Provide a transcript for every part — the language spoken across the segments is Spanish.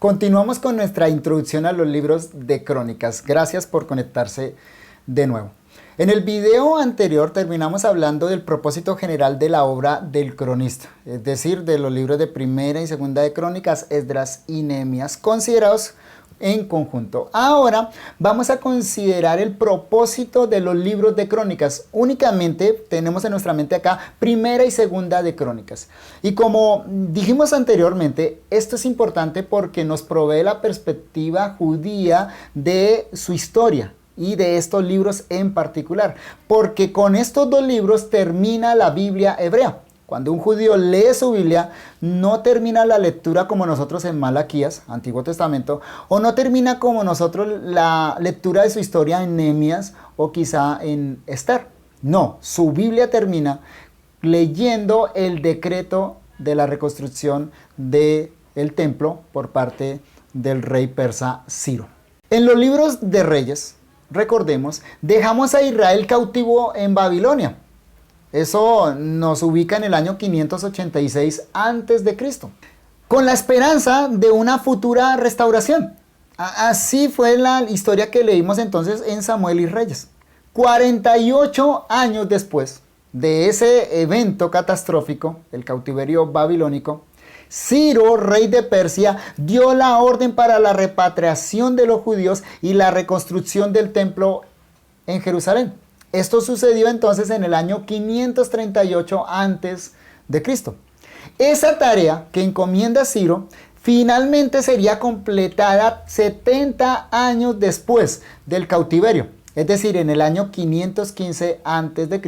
Continuamos con nuestra introducción a los libros de crónicas. Gracias por conectarse de nuevo. En el video anterior terminamos hablando del propósito general de la obra del cronista, es decir, de los libros de Primera y Segunda de Crónicas, Esdras y Nehemías, considerados en conjunto. Ahora vamos a considerar el propósito de los libros de crónicas. Únicamente tenemos en nuestra mente acá Primera y Segunda de Crónicas. Y como dijimos anteriormente, esto es importante porque nos provee la perspectiva judía de su historia y de estos libros en particular. Porque con estos dos libros termina la Biblia hebrea. Cuando un judío lee su Biblia, no termina la lectura como nosotros en Malaquías, Antiguo Testamento, o no termina como nosotros la lectura de su historia en Nehemías o quizá en Esther. No, su Biblia termina leyendo el decreto de la reconstrucción del templo por parte del rey persa Ciro. En los libros de Reyes, recordemos, dejamos a Israel cautivo en Babilonia. Eso nos ubica en el año 586 a.C., con la esperanza de una futura restauración. Así fue la historia que leímos entonces en Samuel y Reyes. 48 años después de ese evento catastrófico, el cautiverio babilónico, Ciro, rey de Persia, dio la orden para la repatriación de los judíos y la reconstrucción del templo en Jerusalén. Esto sucedió entonces en el año 538 a.C. Esa tarea que encomienda Ciro finalmente sería completada 70 años después del cautiverio, es decir, en el año 515 a.C.,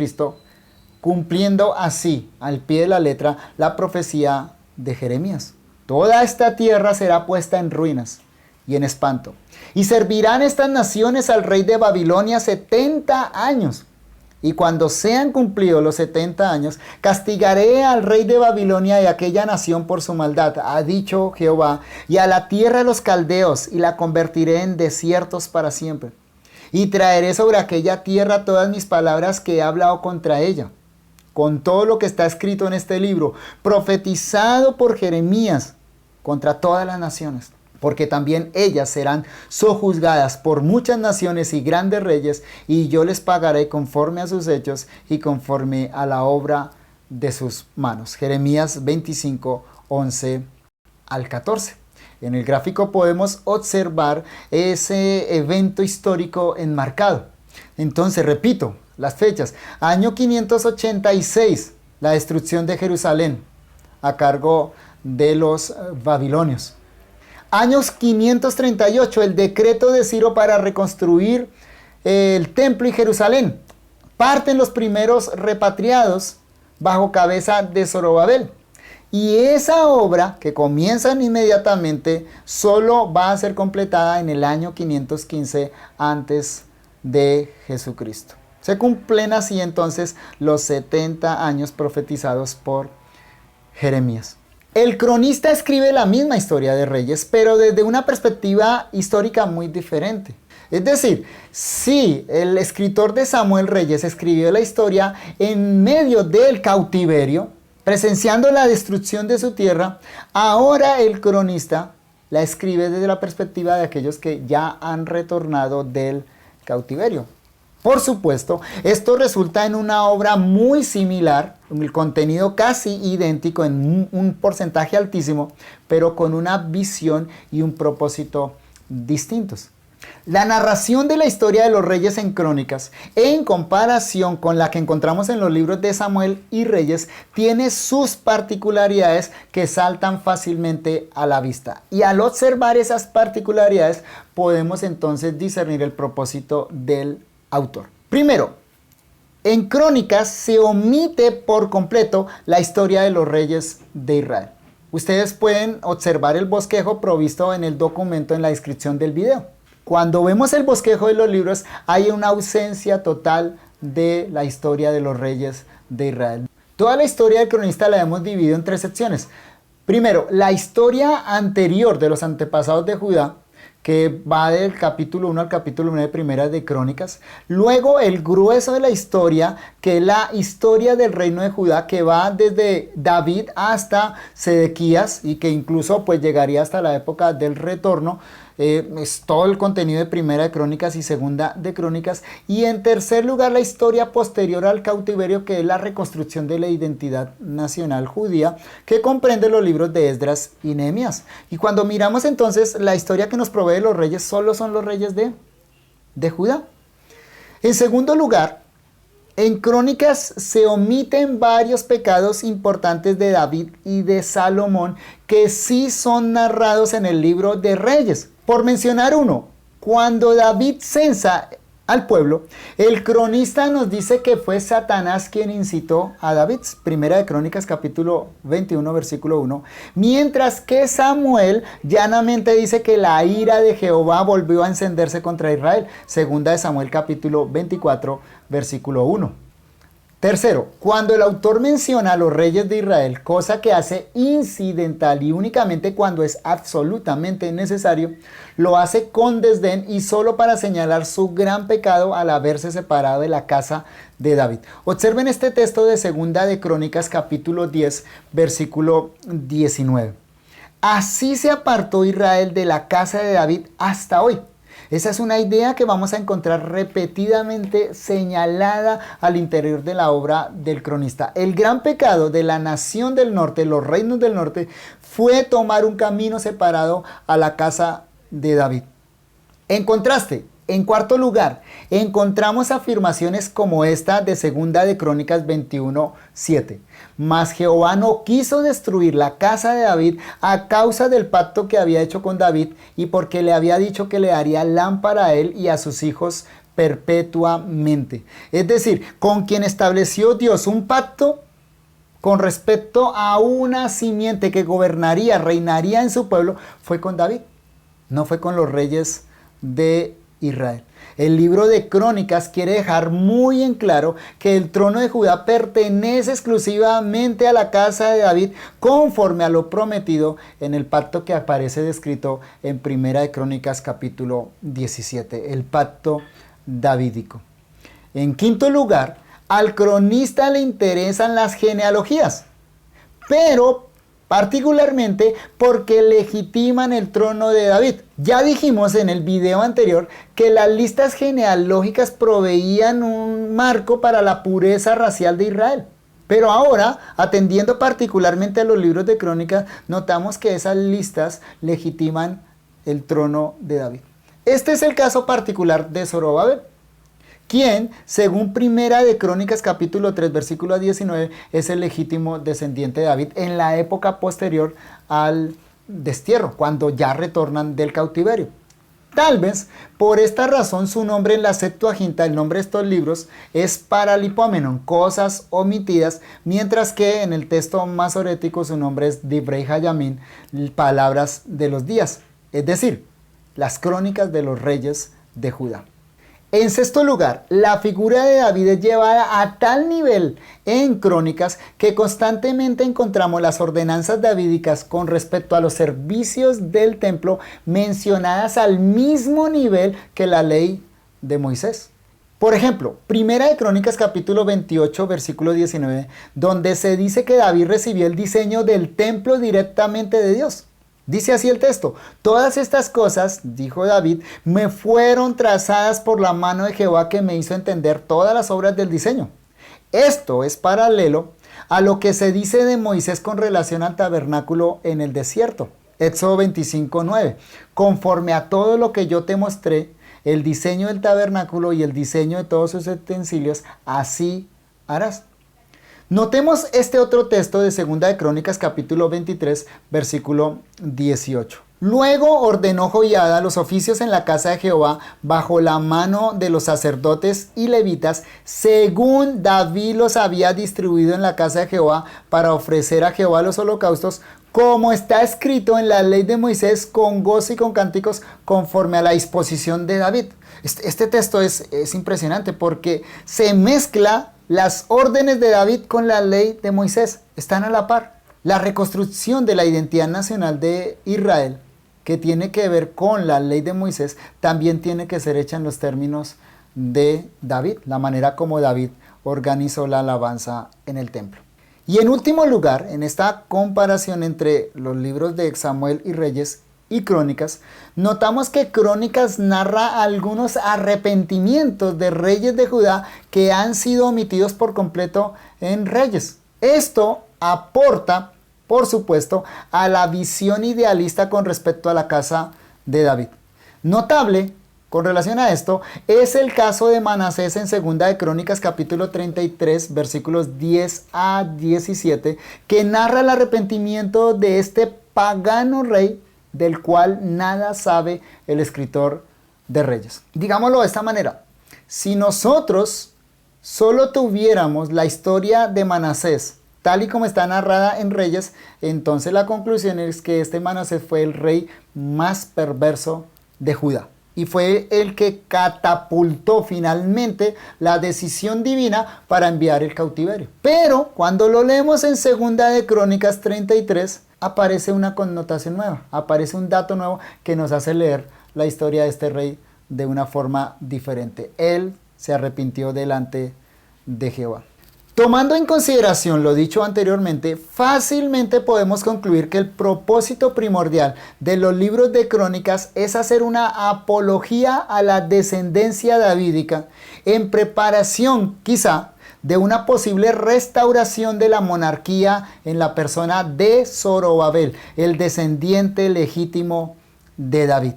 cumpliendo así, al pie de la letra, la profecía de Jeremías. Toda esta tierra será puesta en ruinas y en espanto. Y servirán estas naciones al rey de Babilonia 70 años. Y cuando sean cumplidos los 70 años, castigaré al rey de Babilonia y a aquella nación por su maldad, ha dicho Jehová, y a la tierra de los caldeos, y la convertiré en desiertos para siempre. Y traeré sobre aquella tierra todas mis palabras que he hablado contra ella, con todo lo que está escrito en este libro, profetizado por Jeremías contra todas las naciones. Porque también ellas serán sojuzgadas por muchas naciones y grandes reyes, y yo les pagaré conforme a sus hechos y conforme a la obra de sus manos. Jeremías 25, 11 al 14. En el gráfico podemos observar ese evento histórico enmarcado. Entonces, repito las fechas. Año 586, la destrucción de Jerusalén a cargo de los babilonios. Años 538, el decreto de Ciro para reconstruir el templo y Jerusalén. Parten los primeros repatriados bajo cabeza de Zorobabel. Y esa obra, que comienza inmediatamente, solo va a ser completada en el año 515 antes de Jesucristo. Se cumplen así entonces los 70 años profetizados por Jeremías. El cronista escribe la misma historia de Reyes, pero desde una perspectiva histórica muy diferente. Es decir, si el escritor de Samuel Reyes escribió la historia en medio del cautiverio, presenciando la destrucción de su tierra, ahora el cronista la escribe desde la perspectiva de aquellos que ya han retornado del cautiverio. Por supuesto, esto resulta en una obra muy similar, el contenido casi idéntico en un porcentaje altísimo, pero con una visión y un propósito distintos. La narración de la historia de los reyes en Crónicas, en comparación con la que encontramos en los libros de Samuel y Reyes, tiene sus particularidades que saltan fácilmente a la vista. Y al observar esas particularidades, podemos entonces discernir el propósito del autor. Primero, en Crónicas se omite por completo la historia de los reyes de Israel. Ustedes pueden observar el bosquejo provisto en el documento en la descripción del video. Cuando vemos el bosquejo de los libros, hay una ausencia total de la historia de los reyes de Israel. Toda la historia del cronista la hemos dividido en 3 secciones. Primero, la historia anterior de los antepasados de Judá, que va del capítulo 1 al capítulo 9 de Primera de Crónicas. Luego el grueso de la historia, que es la historia del reino de Judá, que va desde David hasta Sedequías y que incluso pues llegaría hasta la época del retorno. Es todo el contenido de Primera de Crónicas y Segunda de Crónicas. Y en tercer lugar, la historia posterior al cautiverio, que es la reconstrucción de la identidad nacional judía, que comprende los libros de Esdras y Nehemías. Y cuando miramos entonces la historia que nos provee los reyes, solo son los reyes de Judá. En segundo lugar, en Crónicas se omiten varios pecados importantes de David y de Salomón que sí son narrados en el libro de Reyes. Por mencionar uno, cuando David censa al pueblo, el cronista nos dice que fue Satanás quien incitó a David. Primera de Crónicas capítulo 21 versículo 1. Mientras que Samuel llanamente dice que la ira de Jehová volvió a encenderse contra Israel. Segunda de Samuel capítulo 24 versículo 1. Tercero, cuando el autor menciona a los reyes de Israel, cosa que hace incidental y únicamente cuando es absolutamente necesario, lo hace con desdén y solo para señalar su gran pecado al haberse separado de la casa de David. Observen este texto de Segunda de Crónicas capítulo 10 versículo 19. Así se apartó Israel de la casa de David hasta hoy. Esa es una idea que vamos a encontrar repetidamente señalada al interior de la obra del cronista. El gran pecado de la nación del norte, los reinos del norte, fue tomar un camino separado a la casa de David. En contraste, en cuarto lugar, encontramos afirmaciones como esta de Segunda de Crónicas 21:7. Mas Jehová no quiso destruir la casa de David a causa del pacto que había hecho con David y porque le había dicho que le daría lámpara a él y a sus hijos perpetuamente. Es decir, con quien estableció Dios un pacto con respecto a una simiente que gobernaría, reinaría en su pueblo, fue con David, no fue con los reyes de Israel. El libro de Crónicas quiere dejar muy en claro que el trono de Judá pertenece exclusivamente a la casa de David conforme a lo prometido en el pacto que aparece descrito en Primera de Crónicas capítulo 17, el pacto davídico. En quinto lugar, al cronista le interesan las genealogías, pero particularmente porque legitiman el trono de David. Ya dijimos en el video anterior que las listas genealógicas proveían un marco para la pureza racial de Israel. Pero ahora, atendiendo particularmente a los libros de Crónicas, notamos que esas listas legitiman el trono de David. Este es el caso particular de Zorobabel, quien, según Primera de Crónicas capítulo 3 versículo 19, es el legítimo descendiente de David en la época posterior al destierro, cuando ya retornan del cautiverio. Tal vez por esta razón su nombre en la Septuaginta, el nombre de estos libros, es Paralipomenon, cosas omitidas, mientras que en el texto masorético su nombre es Divrei Hayamim, palabras de los días, es decir, las crónicas de los reyes de Judá. En sexto lugar, la figura de David es llevada a tal nivel en Crónicas que constantemente encontramos las ordenanzas davídicas con respecto a los servicios del templo mencionadas al mismo nivel que la ley de Moisés. Por ejemplo, Primera de Crónicas capítulo 28 versículo 19, donde se dice que David recibió el diseño del templo directamente de Dios. Dice así el texto: todas estas cosas, dijo David, me fueron trazadas por la mano de Jehová que me hizo entender todas las obras del diseño. Esto es paralelo a lo que se dice de Moisés con relación al tabernáculo en el desierto. Éxodo 25:9. Conforme a todo lo que yo te mostré, el diseño del tabernáculo y el diseño de todos sus utensilios, así harás. Notemos este otro texto de Segunda de Crónicas capítulo 23 versículo 18. Luego ordenó Joiada los oficios en la casa de Jehová bajo la mano de los sacerdotes y levitas, según David los había distribuido en la casa de Jehová para ofrecer a Jehová los holocaustos, como está escrito en la ley de Moisés, con gozo y con cánticos, conforme a la disposición de David. Este texto es impresionante porque se mezcla las órdenes de David con la ley de Moisés, están a la par. La reconstrucción de la identidad nacional de Israel que tiene que ver con la ley de Moisés, también tiene que ser hecha en los términos de David, la manera como David organizó la alabanza en el templo. Y en último lugar, en esta comparación entre los libros de Samuel y Reyes y Crónicas, notamos que Crónicas narra algunos arrepentimientos de reyes de Judá que han sido omitidos por completo en Reyes. Esto aporta, por supuesto, a la visión idealista con respecto a la casa de David. Notable con relación a esto es el caso de Manasés en 2 de Crónicas capítulo 33 versículos 10 a 17, que narra el arrepentimiento de este pagano rey del cual nada sabe el escritor de Reyes. Digámoslo de esta manera: si nosotros solo tuviéramos la historia de Manasés tal y como está narrada en Reyes, entonces la conclusión es que este Manasés fue el rey más perverso de Judá. Y fue el que catapultó finalmente la decisión divina para enviar el cautiverio. Pero cuando lo leemos en 2 de Crónicas 33, aparece una connotación nueva, aparece un dato nuevo que nos hace leer la historia de este rey de una forma diferente. Él se arrepintió delante de Jehová. Tomando en consideración lo dicho anteriormente, fácilmente podemos concluir que el propósito primordial de los libros de Crónicas es hacer una apología a la descendencia davídica en preparación, quizá, de una posible restauración de la monarquía en la persona de Zorobabel, el descendiente legítimo de David.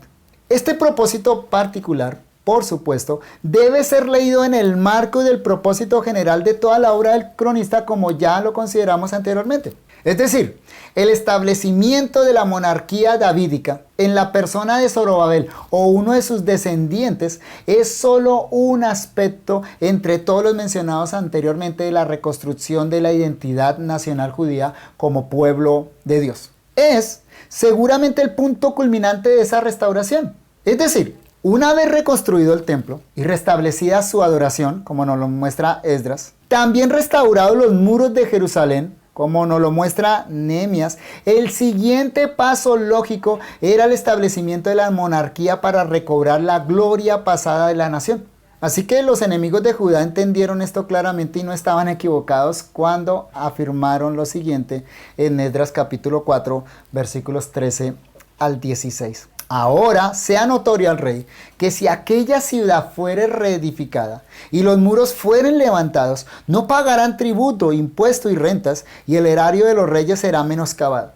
Este propósito particular, por supuesto, debe ser leído en el marco del propósito general de toda la obra del cronista, como ya lo consideramos anteriormente. Es decir, el establecimiento de la monarquía davídica en la persona de Zorobabel o uno de sus descendientes es solo un aspecto entre todos los mencionados anteriormente de la reconstrucción de la identidad nacional judía como pueblo de Dios. Es seguramente el punto culminante de esa restauración. Es decir, una vez reconstruido el templo y restablecida su adoración, como nos lo muestra Esdras, también restaurados los muros de Jerusalén, como nos lo muestra Nehemías, el siguiente paso lógico era el establecimiento de la monarquía para recobrar la gloria pasada de la nación. Así que los enemigos de Judá entendieron esto claramente y no estaban equivocados cuando afirmaron lo siguiente en Esdras capítulo 4, versículos 13 al 16. Ahora sea notorio al rey que si aquella ciudad fuere reedificada y los muros fueren levantados, no pagarán tributo, impuesto y rentas, y el erario de los reyes será menoscabado.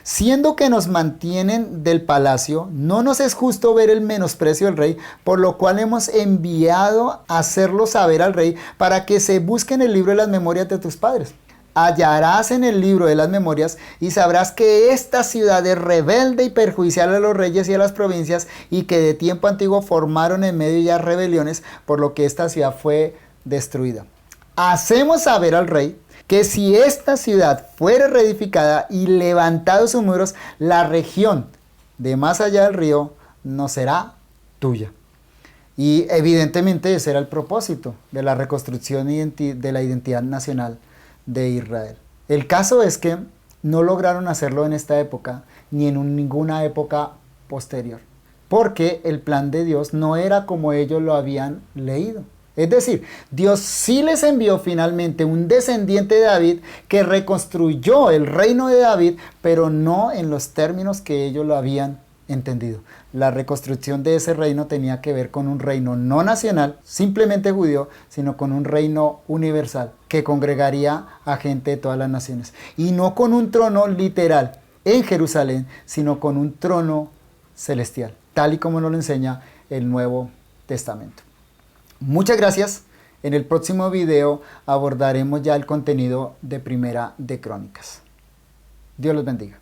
Siendo que nos mantienen del palacio, no nos es justo ver el menosprecio del rey, por lo cual hemos enviado a hacerlo saber al rey para que se busque en el libro de las memorias de tus padres. Hallarás en el libro de las memorias y sabrás que esta ciudad es rebelde y perjudicial a los reyes y a las provincias, y que de tiempo antiguo formaron en medio ya rebeliones, por lo que esta ciudad fue destruida. Hacemos saber al rey que si esta ciudad fuere reedificada y levantados sus muros, la región de más allá del río no será tuya. Y evidentemente ese era el propósito de la reconstrucción de la identidad nacional de Israel. El caso es que no lograron hacerlo en esta época ni en ninguna época posterior, porque el plan de Dios no era como ellos lo habían leído. Es decir, Dios sí les envió finalmente un descendiente de David que reconstruyó el reino de David, pero no en los términos que ellos lo habían entendido. La reconstrucción de ese reino tenía que ver con un reino no nacional, simplemente judío, sino con un reino universal que congregaría a gente de todas las naciones. Y no con un trono literal en Jerusalén, sino con un trono celestial, tal y como nos lo enseña el Nuevo Testamento. Muchas gracias. En el próximo video abordaremos ya el contenido de Primera de Crónicas. Dios los bendiga.